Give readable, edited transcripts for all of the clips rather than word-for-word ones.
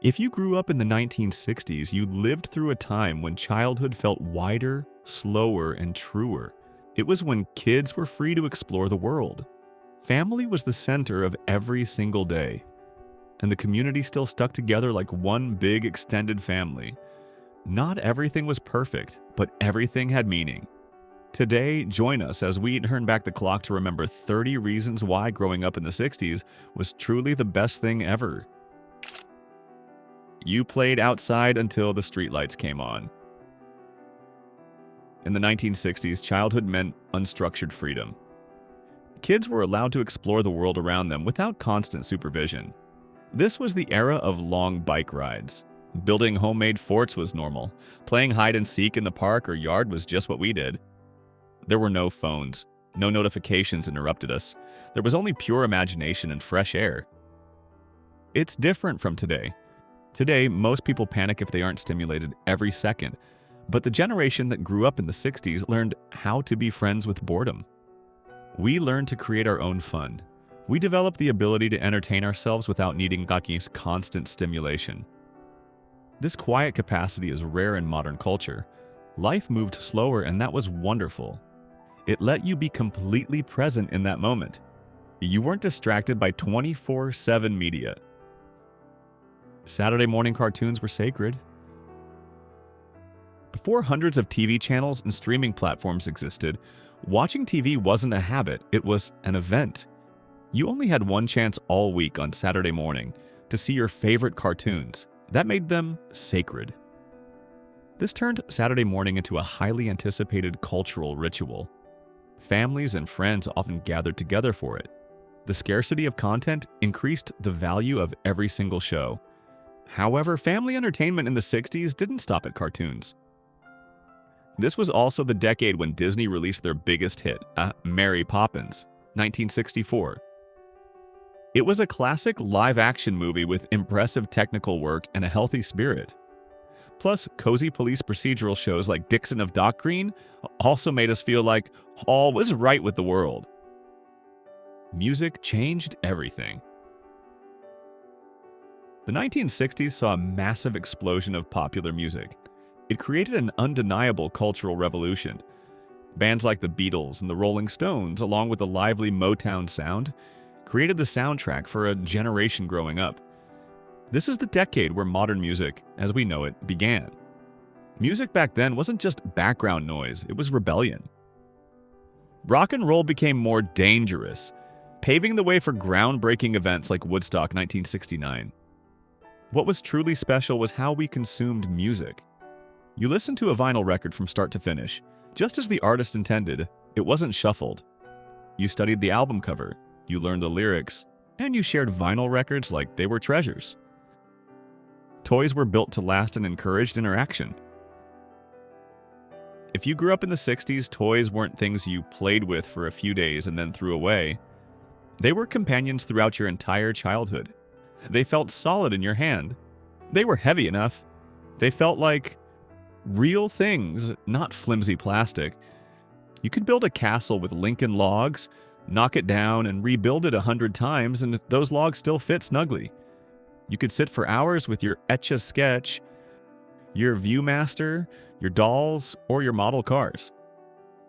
If you grew up in the 1960s, you lived through a time when childhood felt wider, slower, and truer. It was when kids were free to explore the world. Family was the center of every single day, and the community still stuck together like one big extended family. Not everything was perfect, but everything had meaning. Today, join us as we turn back the clock to remember 30 reasons why growing up in the 60s was truly the best thing ever. You played outside until the streetlights came on. In the 1960s, childhood meant unstructured freedom. Kids were allowed to explore the world around them without constant supervision. This was the era of long bike rides. Building homemade forts was normal. Playing hide and seek in the park or yard was just what we did. There were no phones. No notifications interrupted us. There was only pure imagination and fresh air. It's different from today. Today, most people panic if they aren't stimulated every second, but the generation that grew up in the 60s learned how to be friends with boredom. We learned to create our own fun. We developed the ability to entertain ourselves without needing constant stimulation. This quiet capacity is rare in modern culture. Life moved slower, and that was wonderful. It let you be completely present in that moment. You weren't distracted by 24/7 media. Saturday morning cartoons were sacred. Before hundreds of TV channels and streaming platforms existed, watching TV wasn't a habit, it was an event. You only had one chance all week on Saturday morning to see your favorite cartoons. That made them sacred. This turned Saturday morning into a highly anticipated cultural ritual. Families and friends often gathered together for it. The scarcity of content increased the value of every single show. However, family entertainment in the 60s didn't stop at cartoons. This was also the decade when Disney released their biggest hit, Mary Poppins, 1964. It was a classic live-action movie with impressive technical work and a healthy spirit. Plus, cozy police procedural shows like Dixon of Dock Green also made us feel like all was right with the world. Music changed everything. The 1960s saw a massive explosion of popular music. It created an undeniable cultural revolution. Bands like the Beatles and the Rolling Stones, along with the lively Motown sound, created the soundtrack for a generation growing up. This is the decade where modern music, as we know it, began. Music back then wasn't just background noise, it was rebellion. Rock and roll became more dangerous, paving the way for groundbreaking events like Woodstock 1969. What was truly special was how we consumed music. You listened to a vinyl record from start to finish. Just as the artist intended, it wasn't shuffled. You studied the album cover, you learned the lyrics, and you shared vinyl records like they were treasures. Toys were built to last and encouraged interaction. If you grew up in the 60s, toys weren't things you played with for a few days and then threw away. They were companions throughout your entire childhood. They felt solid in your hand. They were heavy enough. They felt like real things, not flimsy plastic. You could build a castle with Lincoln logs, knock it down, and rebuild it 100 times, and those logs still fit snugly. You could sit for hours with your Etch-a-Sketch, your Viewmaster, your dolls, or your model cars.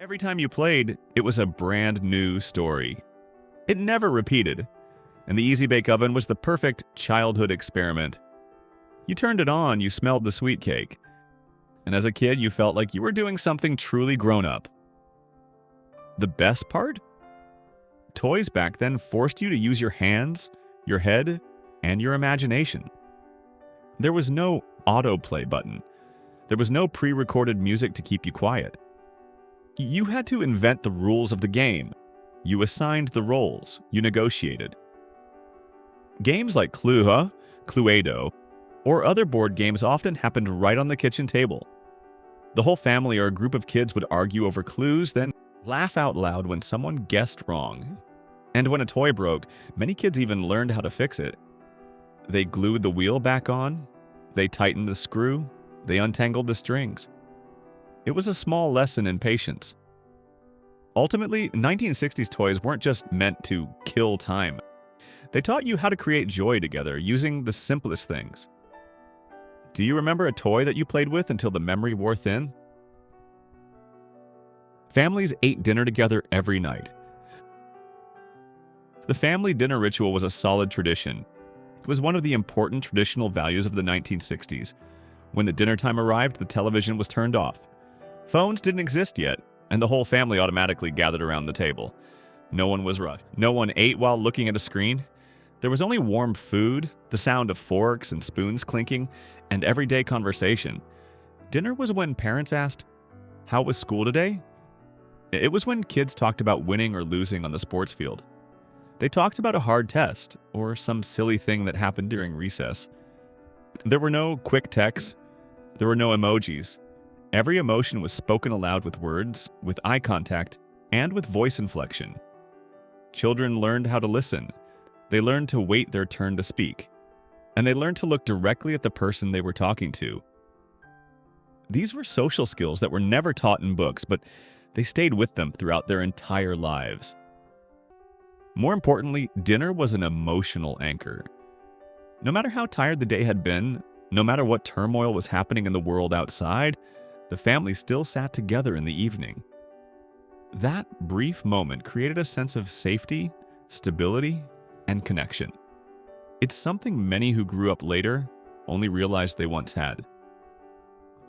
Every time you played, it was a brand new story. It never repeated, and the Easy Bake Oven was the perfect childhood experiment. You turned it on, you smelled the sweet cake, and as a kid, you felt like you were doing something truly grown up. The best part? Toys back then forced you to use your hands, your head, and your imagination. There was no autoplay button. There was no pre-recorded music to keep you quiet. You had to invent the rules of the game. You assigned the roles. You negotiated. Games like Cluedo, or other board games often happened right on the kitchen table. The whole family or a group of kids would argue over clues, then laugh out loud when someone guessed wrong. And when a toy broke, many kids even learned how to fix it. They glued the wheel back on, they tightened the screw, they untangled the strings. It was a small lesson in patience. Ultimately, 1960s toys weren't just meant to kill time. They taught you how to create joy together using the simplest things. Do you remember a toy that you played with until the memory wore thin? Families ate dinner together every night. The family dinner ritual was a solid tradition. It was one of the important traditional values of the 1960s. When the dinner time arrived, the television was turned off. Phones didn't exist yet, and the whole family automatically gathered around the table. No one was rushed. No one ate while looking at a screen. There was only warm food, the sound of forks and spoons clinking, and everyday conversation. Dinner was when parents asked, "How was school today?" It was when kids talked about winning or losing on the sports field. They talked about a hard test or some silly thing that happened during recess. There were no quick texts. There were no emojis. Every emotion was spoken aloud with words, with eye contact, and with voice inflection. Children learned how to listen. They learned to wait their turn to speak. And they learned to look directly at the person they were talking to. These were social skills that were never taught in books, but they stayed with them throughout their entire lives. More importantly, dinner was an emotional anchor. No matter how tired the day had been, no matter what turmoil was happening in the world outside, the family still sat together in the evening. That brief moment created a sense of safety, stability, and connection. It's something many who grew up later only realized they once had.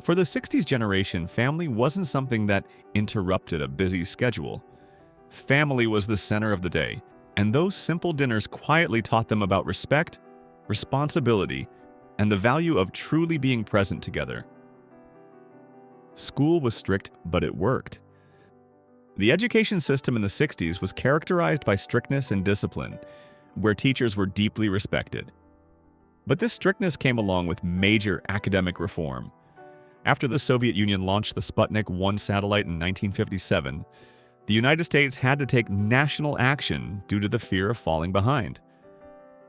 For the 60s generation, family wasn't something that interrupted a busy schedule. Family was the center of the day, and those simple dinners quietly taught them about respect, responsibility, and the value of truly being present together. School was strict, but it worked. The education system in the 60s was characterized by strictness and discipline, where teachers were deeply respected. But this strictness came along with major academic reform. After the Soviet Union launched the Sputnik 1 satellite in 1957, the United States had to take national action due to the fear of falling behind.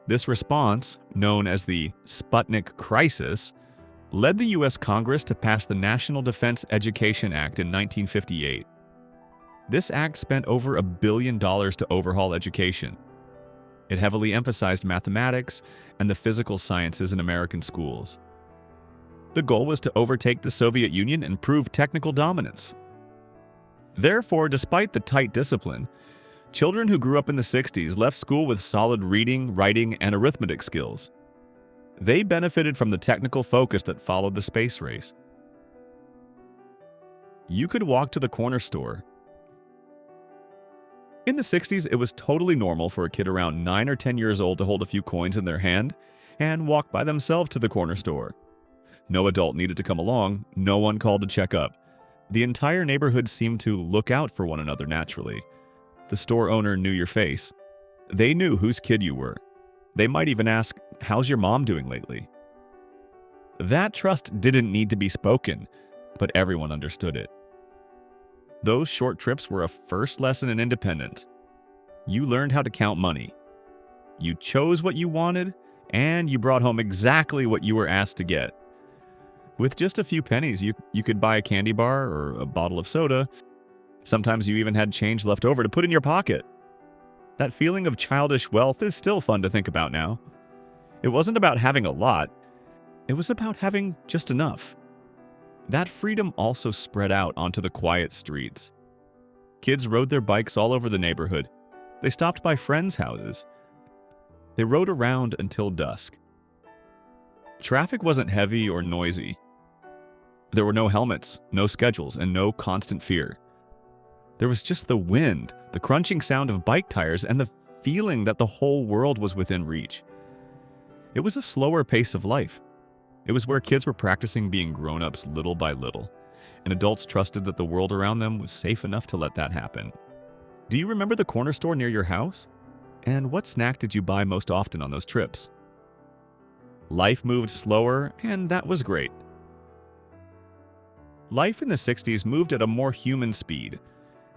This response, known as the Sputnik Crisis, led the U.S. Congress to pass the National Defense Education Act in 1958. This act spent over $1 billion to overhaul education. It heavily emphasized mathematics and the physical sciences in American schools. The goal was to overtake the Soviet Union and prove technical dominance. Therefore, despite the tight discipline, children who grew up in the 60s left school with solid reading, writing, and arithmetic skills. They benefited from the technical focus that followed the space race. You could walk to the corner store. In the 60s, it was totally normal for a kid around 9 or 10 years old to hold a few coins in their hand and walk by themselves to the corner store. No adult needed to come along, no one called to check up. The entire neighborhood seemed to look out for one another naturally. The store owner knew your face. They knew whose kid you were. They might even ask, "How's your mom doing lately?" That trust didn't need to be spoken, but everyone understood it. Those short trips were a first lesson in independence. You learned how to count money. You chose what you wanted, and you brought home exactly what you were asked to get. With just a few pennies, you could buy a candy bar or a bottle of soda. Sometimes you even had change left over to put in your pocket. That feeling of childish wealth is still fun to think about now. It wasn't about having a lot. It was about having just enough. That freedom also spread out onto the quiet streets. Kids rode their bikes all over the neighborhood. They stopped by friends' houses. They rode around until dusk. Traffic wasn't heavy or noisy. There were no helmets, no schedules, and no constant fear. There was just the wind, the crunching sound of bike tires, and the feeling that the whole world was within reach. It was a slower pace of life. It was where kids were practicing being grown-ups little by little, and adults trusted that the world around them was safe enough to let that happen. Do you remember the corner store near your house? And what snack did you buy most often on those trips? Life moved slower, and that was great. Life in the 60s moved at a more human speed.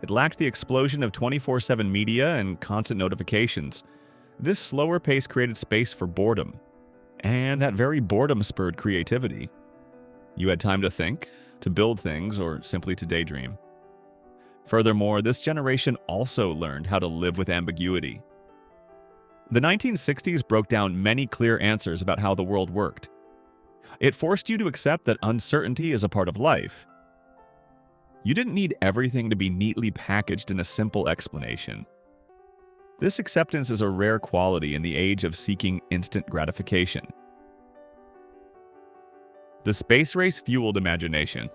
It lacked the explosion of 24/7 media and constant notifications. This slower pace created space for boredom, and that very boredom spurred creativity. You had time to think, to build things, or simply to daydream. Furthermore, this generation also learned how to live with ambiguity. The 1960s broke down many clear answers about how the world worked. It forced you to accept that uncertainty is a part of life. You didn't need everything to be neatly packaged in a simple explanation. This acceptance is a rare quality in the age of seeking instant gratification. The space race fueled imagination.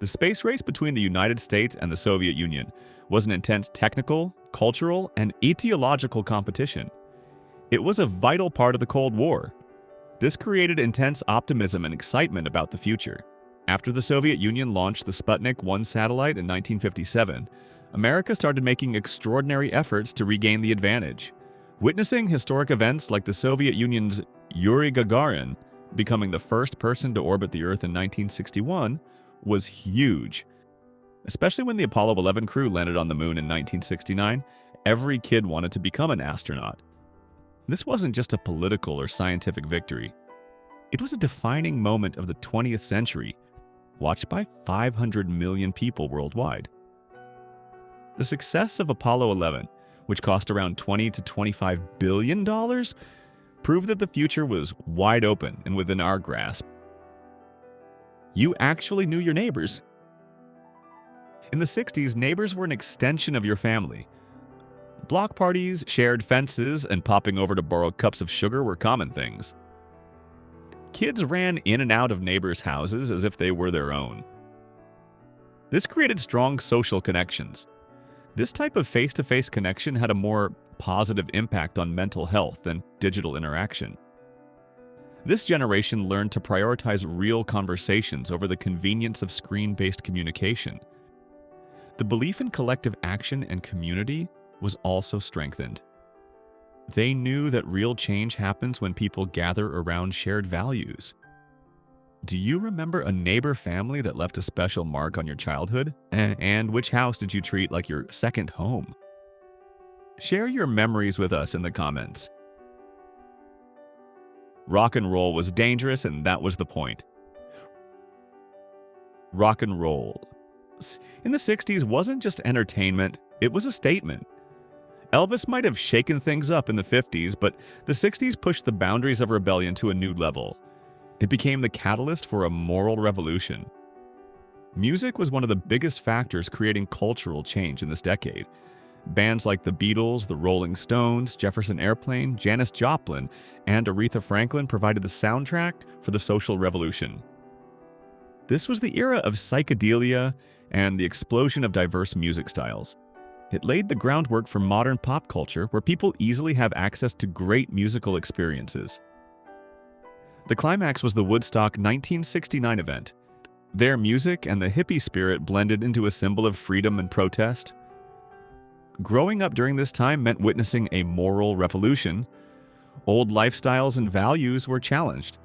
The space race between the United States and the Soviet Union was an intense technical, cultural, and etiological competition. It was a vital part of the Cold War. This created intense optimism and excitement about the future. After the Soviet Union launched the Sputnik 1 satellite in 1957, America started making extraordinary efforts to regain the advantage. Witnessing historic events like the Soviet Union's Yuri Gagarin becoming the first person to orbit the Earth in 1961 was huge. Especially when the Apollo 11 crew landed on the moon in 1969, every kid wanted to become an astronaut. This wasn't just a political or scientific victory. It was a defining moment of the 20th century, watched by 500 million people worldwide. The success of Apollo 11, which cost around $20 to $25 billion, proved that the future was wide open and within our grasp. You actually knew your neighbors. In the 60s, neighbors were an extension of your family. Block parties, shared fences, and popping over to borrow cups of sugar were common things. Kids ran in and out of neighbors' houses as if they were their own. This created strong social connections. This type of face-to-face connection had a more positive impact on mental health than digital interaction. This generation learned to prioritize real conversations over the convenience of screen-based communication. The belief in collective action and community was also strengthened. They knew that real change happens when people gather around shared values. Do you remember a neighbor family that left a special mark on your childhood? And which house did you treat like your second home? Share your memories with us in the comments. Rock and roll was dangerous, and that was the point. Rock and roll in the 60s wasn't just entertainment, it was a statement. Elvis might have shaken things up in the 50s, but the 60s pushed the boundaries of rebellion to a new level. It became the catalyst for a moral revolution. Music was one of the biggest factors creating cultural change in this decade. Bands like the Beatles, the Rolling Stones, Jefferson Airplane, Janis Joplin, and Aretha Franklin provided the soundtrack for the social revolution. This was the era of psychedelia and the explosion of diverse music styles. It laid the groundwork for modern pop culture where people easily have access to great musical experiences. The climax was the Woodstock 1969 event. Their music and the hippie spirit blended into a symbol of freedom and protest. Growing up during this time meant witnessing a moral revolution. Old lifestyles and values were challenged.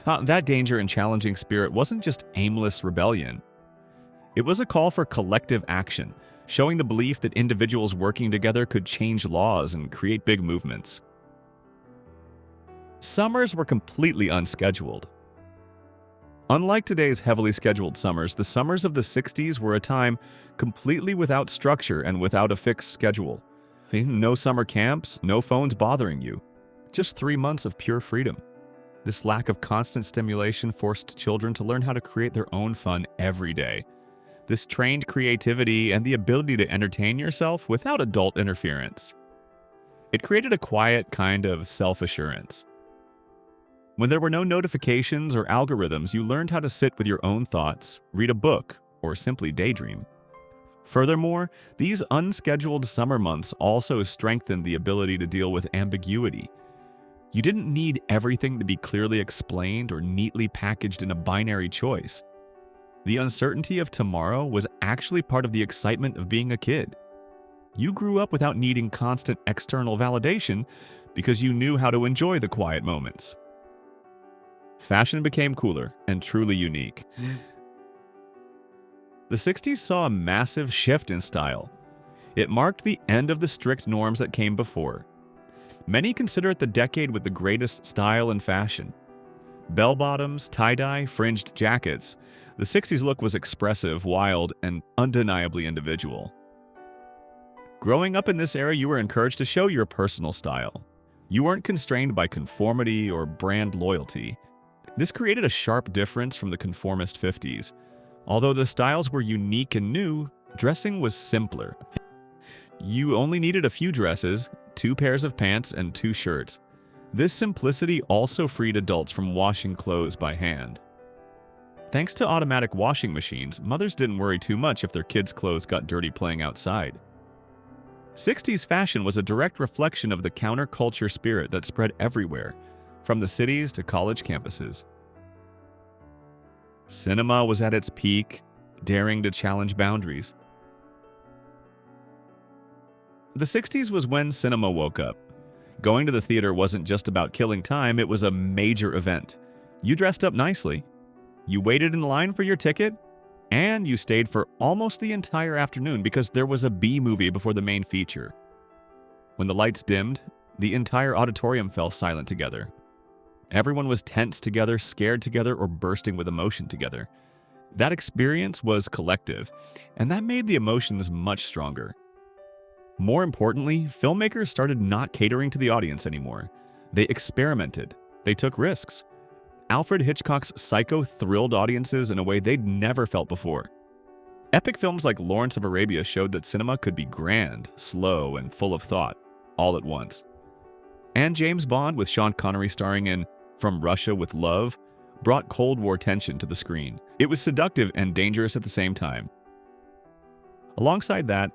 That danger and challenging spirit wasn't just aimless rebellion. It was a call for collective action, showing the belief that individuals working together could change laws and create big movements. Summers were completely unscheduled. Unlike today's heavily scheduled summers, the summers of the 60s were a time completely without structure and without a fixed schedule. No summer camps, no phones bothering you. Just 3 months of pure freedom. This lack of constant stimulation forced children to learn how to create their own fun every day. This trained creativity and the ability to entertain yourself without adult interference. It created a quiet kind of self-assurance. When there were no notifications or algorithms, you learned how to sit with your own thoughts, read a book, or simply daydream. Furthermore, these unscheduled summer months also strengthened the ability to deal with ambiguity. You didn't need everything to be clearly explained or neatly packaged in a binary choice. The uncertainty of tomorrow was actually part of the excitement of being a kid. You grew up without needing constant external validation because you knew how to enjoy the quiet moments. Fashion became cooler and truly unique. The 60s saw a massive shift in style. It marked the end of the strict norms that came before. Many consider it the decade with the greatest style and fashion. Bell-bottoms, tie-dye, fringed jackets. The 60s look was expressive, wild, and undeniably individual. Growing up in this era, you were encouraged to show your personal style. You weren't constrained by conformity or brand loyalty. This created a sharp difference from the conformist 50s. Although the styles were unique and new, dressing was simpler. You only needed a few dresses, 2 pairs of pants, and 2 shirts. This simplicity also freed adults from washing clothes by hand. Thanks to automatic washing machines, mothers didn't worry too much if their kids' clothes got dirty playing outside. 60s fashion was a direct reflection of the counterculture spirit that spread everywhere, from the cities to college campuses. Cinema was at its peak, daring to challenge boundaries. The 60s was when cinema woke up. Going to the theater wasn't just about killing time, it was a major event. You dressed up nicely. You waited in line for your ticket, and you stayed for almost the entire afternoon because there was a B movie before the main feature. When the lights dimmed, the entire auditorium fell silent together. Everyone was tense together, scared together, or bursting with emotion together. That experience was collective, and that made the emotions much stronger. More importantly, filmmakers started not catering to the audience anymore. They experimented. They took risks. Alfred Hitchcock's Psycho thrilled audiences in a way they'd never felt before. Epic films like Lawrence of Arabia showed that cinema could be grand, slow, and full of thought, all at once. And James Bond, with Sean Connery starring in From Russia with Love, brought Cold War tension to the screen. It was seductive and dangerous at the same time. Alongside that,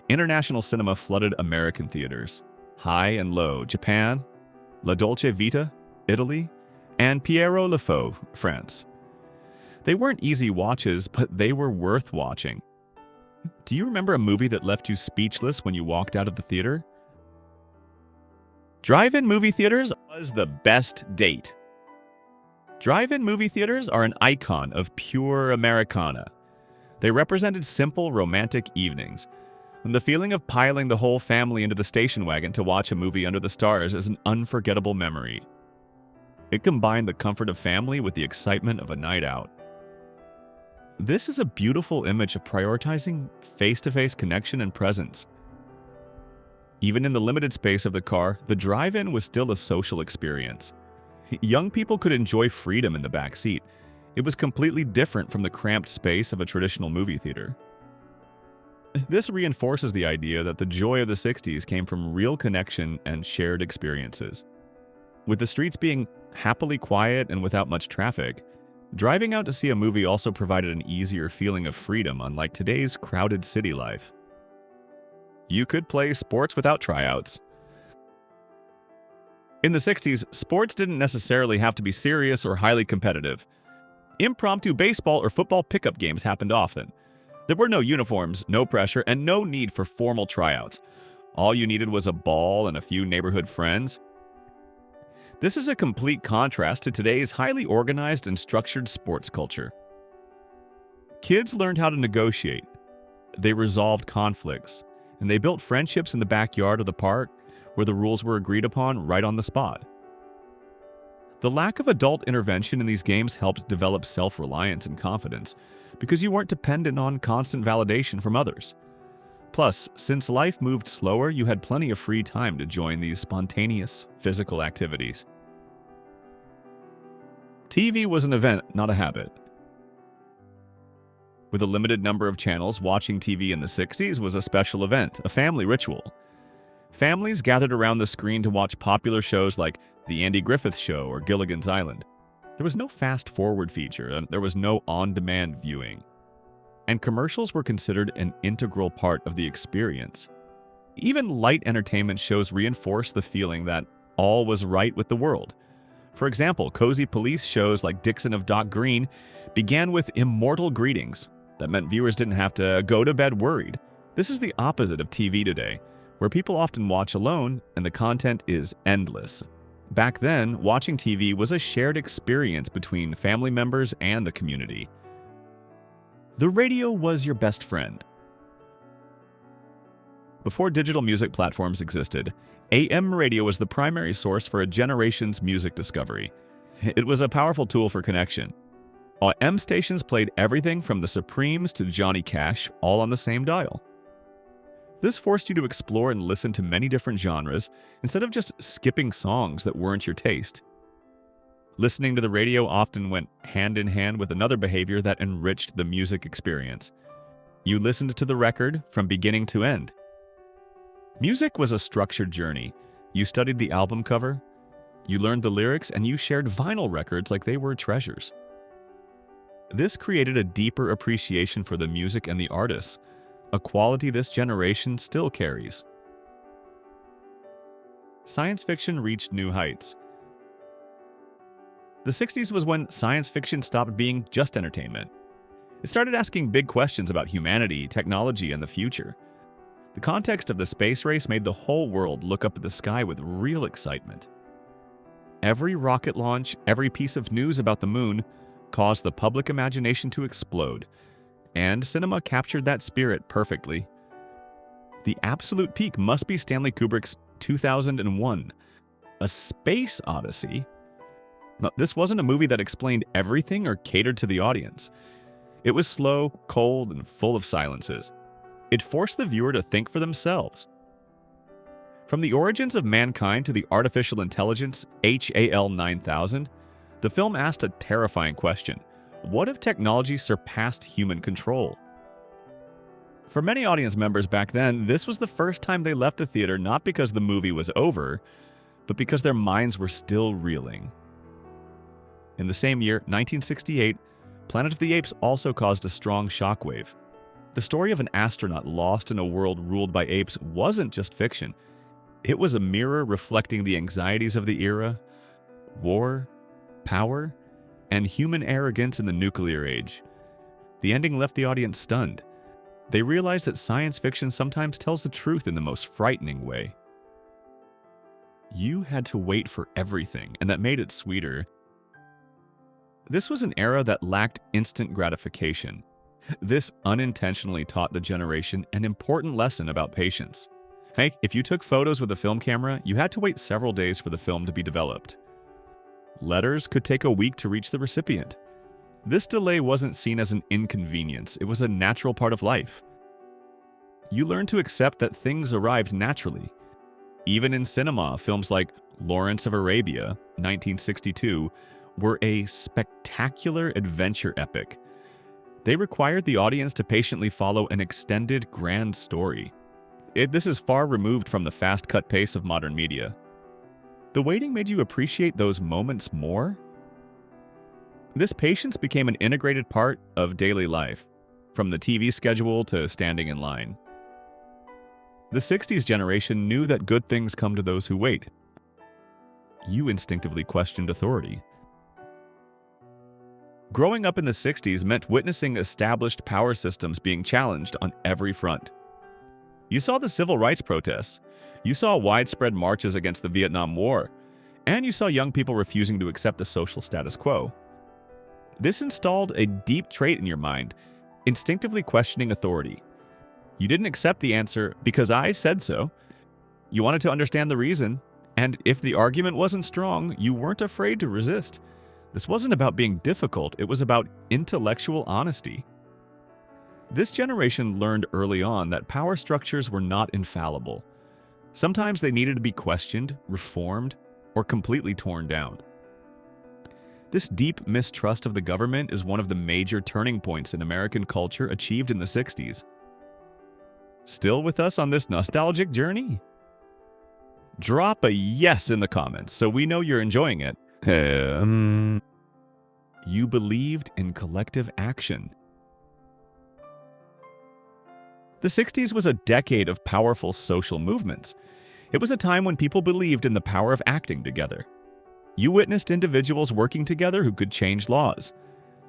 international cinema flooded American theaters. High and Low, Japan, La Dolce Vita, Italy, and Pierrot Le Faux, France. They weren't easy watches, but they were worth watching. Do you remember a movie that left you speechless when you walked out of the theater? Drive-in movie theaters was the best date. Drive-in movie theaters are an icon of pure Americana. They represented simple, romantic evenings. And the feeling of piling the whole family into the station wagon to watch a movie under the stars is an unforgettable memory. It combined the comfort of family with the excitement of a night out. This is a beautiful image of prioritizing face-to-face connection and presence. Even in the limited space of the car, the drive-in was still a social experience. Young people could enjoy freedom in the back seat. It was completely different from the cramped space of a traditional movie theater. This reinforces the idea that the joy of the 60s came from real connection and shared experiences. With the streets being happily quiet and without much traffic, driving out to see a movie also provided an easier feeling of freedom, unlike today's crowded city life. You could play sports without tryouts. In the 60s, sports didn't necessarily have to be serious or highly competitive. Impromptu baseball or football pickup games happened often. There were no uniforms, no pressure, and no need for formal tryouts. All you needed was a ball and a few neighborhood friends. This is a complete contrast to today's highly organized and structured sports culture. Kids learned how to negotiate. They resolved conflicts, and they built friendships in the backyard of the park where the rules were agreed upon right on the spot. The lack of adult intervention in these games helped develop self-reliance and confidence because you weren't dependent on constant validation from others. Plus, since life moved slower, you had plenty of free time to join these spontaneous, physical activities. TV was an event, not a habit. With a limited number of channels, watching TV in the 60s was a special event, a family ritual. Families gathered around the screen to watch popular shows like The Andy Griffith Show or Gilligan's Island. There was no fast-forward feature, and there was no on-demand viewing. And commercials were considered an integral part of the experience. Even light entertainment shows reinforced the feeling that all was right with the world. For example, cozy police shows like Dixon of Dock Green began with immortal greetings. That meant viewers didn't have to go to bed worried. This is the opposite of TV today, where people often watch alone and the content is endless. Back then, watching TV was a shared experience between family members and the community. The radio was your best friend. Before digital music platforms existed, AM radio was the primary source for a generation's music discovery. It was a powerful tool for connection. AM stations played everything from the Supremes to Johnny Cash, all on the same dial. This forced you to explore and listen to many different genres instead of just skipping songs that weren't your taste. Listening to the radio often went hand in hand with another behavior that enriched the music experience. You listened to the record from beginning to end. Music was a structured journey. You studied the album cover, you learned the lyrics, and you shared vinyl records like they were treasures. This created a deeper appreciation for the music and the artists, a quality this generation still carries. Science fiction reached new heights. The 60s was when science fiction stopped being just entertainment. It started asking big questions about humanity, technology, and the future. The context of the space race made the whole world look up at the sky with real excitement. Every rocket launch, every piece of news about the moon caused the public imagination to explode, and cinema captured that spirit perfectly. The absolute peak must be Stanley Kubrick's 2001, A Space Odyssey. Now, this wasn't a movie that explained everything or catered to the audience. It was slow, cold, and full of silences. It forced the viewer to think for themselves. From the origins of mankind to the artificial intelligence HAL 9000, the film asked a terrifying question: what if technology surpassed human control? For many audience members back then, this was the first time they left the theater not because the movie was over, but because their minds were still reeling. In the same year, 1968, Planet of the Apes also caused a strong shockwave. The story of an astronaut lost in a world ruled by apes wasn't just fiction. It was a mirror reflecting the anxieties of the era: war, power, and human arrogance in the nuclear age. The ending left the audience stunned. They realized that science fiction sometimes tells the truth in the most frightening way. You had to wait for everything, and that made it sweeter. This was an era that lacked instant gratification. This unintentionally taught the generation an important lesson about patience. Hey, if you took photos with a film camera, you had to wait several days for the film to be developed. Letters could take a week to reach the recipient. This delay wasn't seen as an inconvenience, it was a natural part of life. You learned to accept that things arrived naturally. Even in cinema, films like Lawrence of Arabia, 1962, were a spectacular adventure epic. They required the audience to patiently follow an extended, grand story. This is far removed from the fast-cut pace of modern media. The waiting made you appreciate those moments more. This patience became an integrated part of daily life, from the TV schedule to standing in line. The 60s generation knew that good things come to those who wait. You instinctively questioned authority. Growing up in the 60s meant witnessing established power systems being challenged on every front. You saw the civil rights protests, you saw widespread marches against the Vietnam War, and you saw young people refusing to accept the social status quo. This installed a deep trait in your mind, instinctively questioning authority. You didn't accept the answer because I said so. You wanted to understand the reason, and if the argument wasn't strong, you weren't afraid to resist. This wasn't about being difficult, it was about intellectual honesty. This generation learned early on that power structures were not infallible. Sometimes they needed to be questioned, reformed, or completely torn down. This deep mistrust of the government is one of the major turning points in American culture achieved in the 60s. Still with us on this nostalgic journey? Drop a yes in the comments so we know you're enjoying it. You believed in collective action. The 60s was a decade of powerful social movements. It was a time when people believed in the power of acting together. You witnessed individuals working together who could change laws.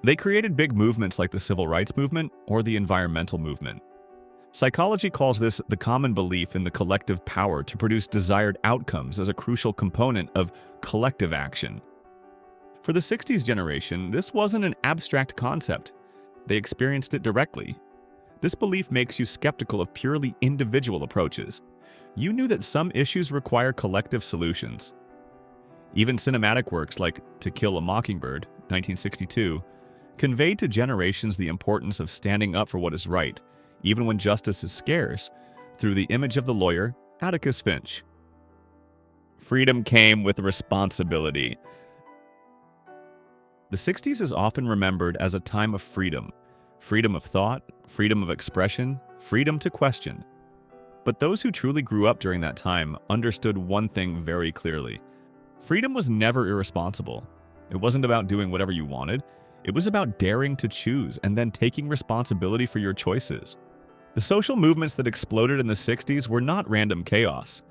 They created big movements like the civil rights movement or the environmental movement. Psychology calls this the common belief in the collective power to produce desired outcomes as a crucial component of collective action. For the 60s generation, this wasn't an abstract concept. They experienced it directly. This belief makes you skeptical of purely individual approaches. You knew that some issues require collective solutions. Even cinematic works like To Kill a Mockingbird, 1962, conveyed to generations the importance of standing up for what is right, even when justice is scarce, through the image of the lawyer, Atticus Finch. Freedom came with responsibility. The 60s is often remembered as a time of freedom. Freedom of thought, freedom of expression, freedom to question. But those who truly grew up during that time understood one thing very clearly. Freedom was never irresponsible. It wasn't about doing whatever you wanted. It was about daring to choose and then taking responsibility for your choices. The social movements that exploded in the 60s were not random chaos.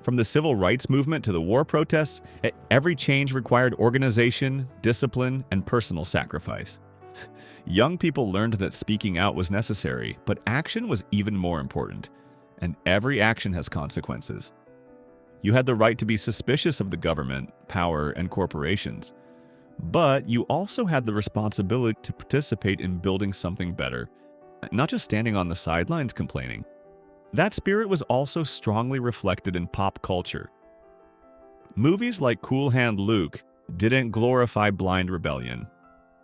From the civil rights movement to the war protests, every change required organization, discipline, and personal sacrifice. Young people learned that speaking out was necessary, but action was even more important. And every action has consequences. You had the right to be suspicious of the government, power, and corporations. But you also had the responsibility to participate in building something better, not just standing on the sidelines complaining. That spirit was also strongly reflected in pop culture. Movies like Cool Hand Luke didn't glorify blind rebellion.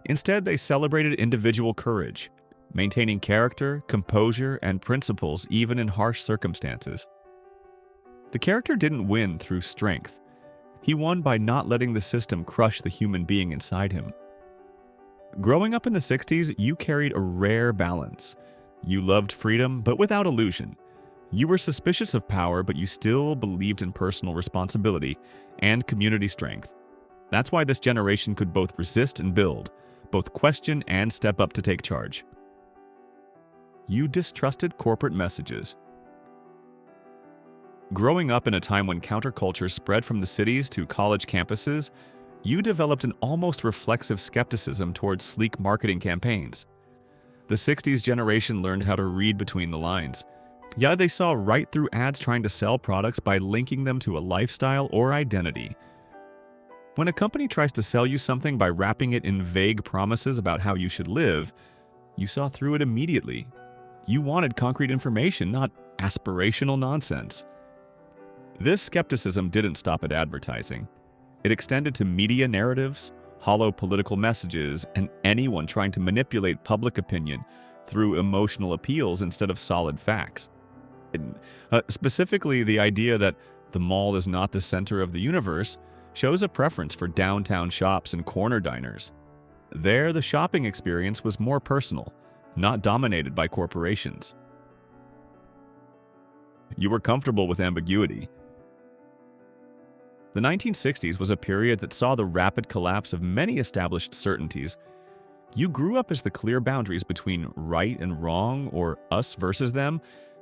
Instead, they celebrated individual courage, maintaining character, composure, and principles even in harsh circumstances. The character didn't win through strength. He won by not letting the system crush the human being inside him. Growing up in the 60s, you carried a rare balance. You loved freedom, but without illusion. You were suspicious of power, but you still believed in personal responsibility and community strength. That's why this generation could both resist and build, both question and step up to take charge. You distrusted corporate messages. Growing up in a time when counterculture spread from the cities to college campuses, you developed an almost reflexive skepticism towards sleek marketing campaigns. The 60s generation learned how to read between the lines. Yeah, they saw right through ads trying to sell products by linking them to a lifestyle or identity. When a company tries to sell you something by wrapping it in vague promises about how you should live, you saw through it immediately. You wanted concrete information, not aspirational nonsense. This skepticism didn't stop at advertising. It extended to media narratives, hollow political messages, and anyone trying to manipulate public opinion through emotional appeals instead of solid facts. Specifically, the idea that the mall is not the center of the universe shows a preference for downtown shops and corner diners. There, the shopping experience was more personal, not dominated by corporations. You were comfortable with ambiguity. The 1960s was a period that saw the rapid collapse of many established certainties. You grew up as the clear boundaries between right and wrong, or us versus them,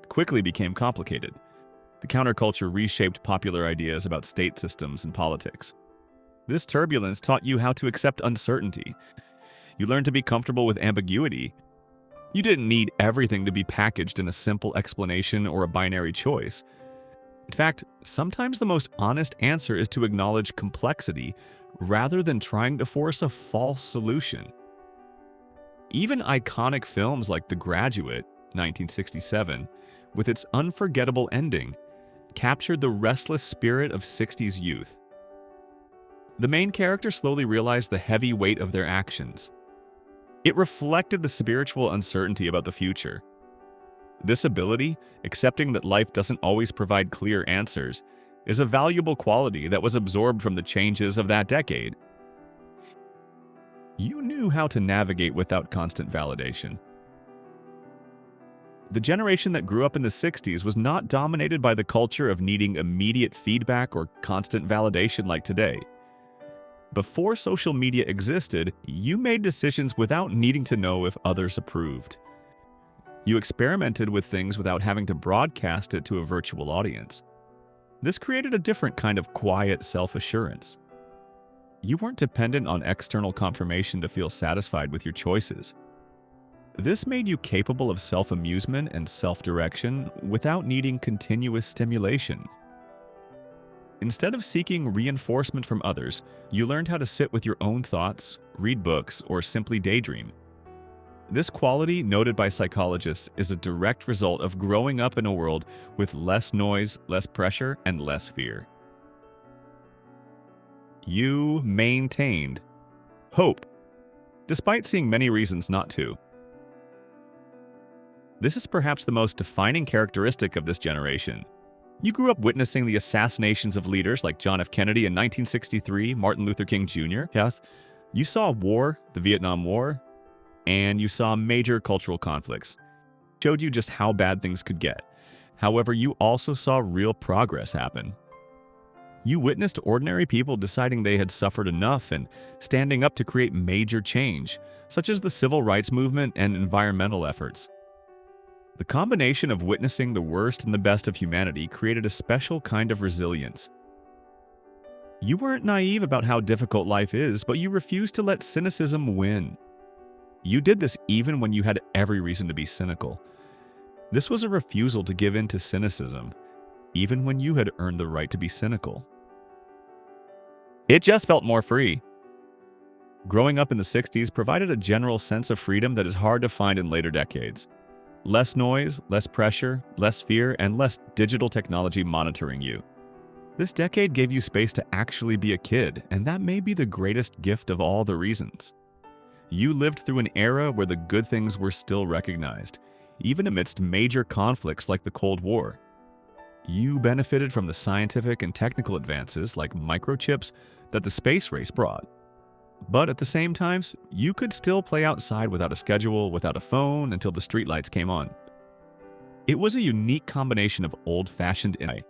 quickly became complicated. The counterculture reshaped popular ideas about state systems and politics. This turbulence taught you how to accept uncertainty. You learned to be comfortable with ambiguity. You didn't need everything to be packaged in a simple explanation or a binary choice. In fact, sometimes the most honest answer is to acknowledge complexity rather than trying to force a false solution. Even iconic films like The Graduate, 1967, with its unforgettable ending, captured the restless spirit of 60s youth. The main character slowly realized the heavy weight of their actions. It reflected the spiritual uncertainty about the future. This ability, accepting that life doesn't always provide clear answers, is a valuable quality that was absorbed from the changes of that decade. You knew how to navigate without constant validation. The generation that grew up in the 60s was not dominated by the culture of needing immediate feedback or constant validation like today. Before social media existed, you made decisions without needing to know if others approved. You experimented with things without having to broadcast it to a virtual audience. This created a different kind of quiet self-assurance. You weren't dependent on external confirmation to feel satisfied with your choices. This made you capable of self-amusement and self-direction without needing continuous stimulation. Instead of seeking reinforcement from others, you learned how to sit with your own thoughts, read books, or simply daydream. This quality, noted by psychologists, is a direct result of growing up in a world with less noise, less pressure, and less fear. You maintained hope, despite seeing many reasons not to. This is perhaps the most defining characteristic of this generation. You grew up witnessing the assassinations of leaders like John F. Kennedy in 1963, Martin Luther King Jr. Yes, you saw war, the Vietnam War, and you saw major cultural conflicts. It showed you just how bad things could get. However, you also saw real progress happen. You witnessed ordinary people deciding they had suffered enough and standing up to create major change, such as the civil rights movement and environmental efforts. The combination of witnessing the worst and the best of humanity created a special kind of resilience. You weren't naive about how difficult life is, but you refused to let cynicism win. You did this even when you had every reason to be cynical. This was a refusal to give in to cynicism, even when you had earned the right to be cynical. It just felt more free. Growing up in the 60s provided a general sense of freedom that is hard to find in later decades. Less noise, less pressure, less fear, and less digital technology monitoring you. This decade gave you space to actually be a kid, and that may be the greatest gift of all the reasons. You lived through an era where the good things were still recognized, even amidst major conflicts like the Cold War. You benefited from the scientific and technical advances like microchips that the space race brought. But at the same time, you could still play outside without a schedule, without a phone, until the streetlights came on. It was a unique combination of old-fashioned and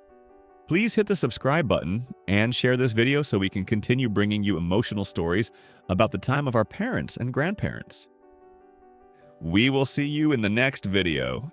Please hit the subscribe button and share this video so we can continue bringing you emotional stories about the time of our parents and grandparents. We will see you in the next video.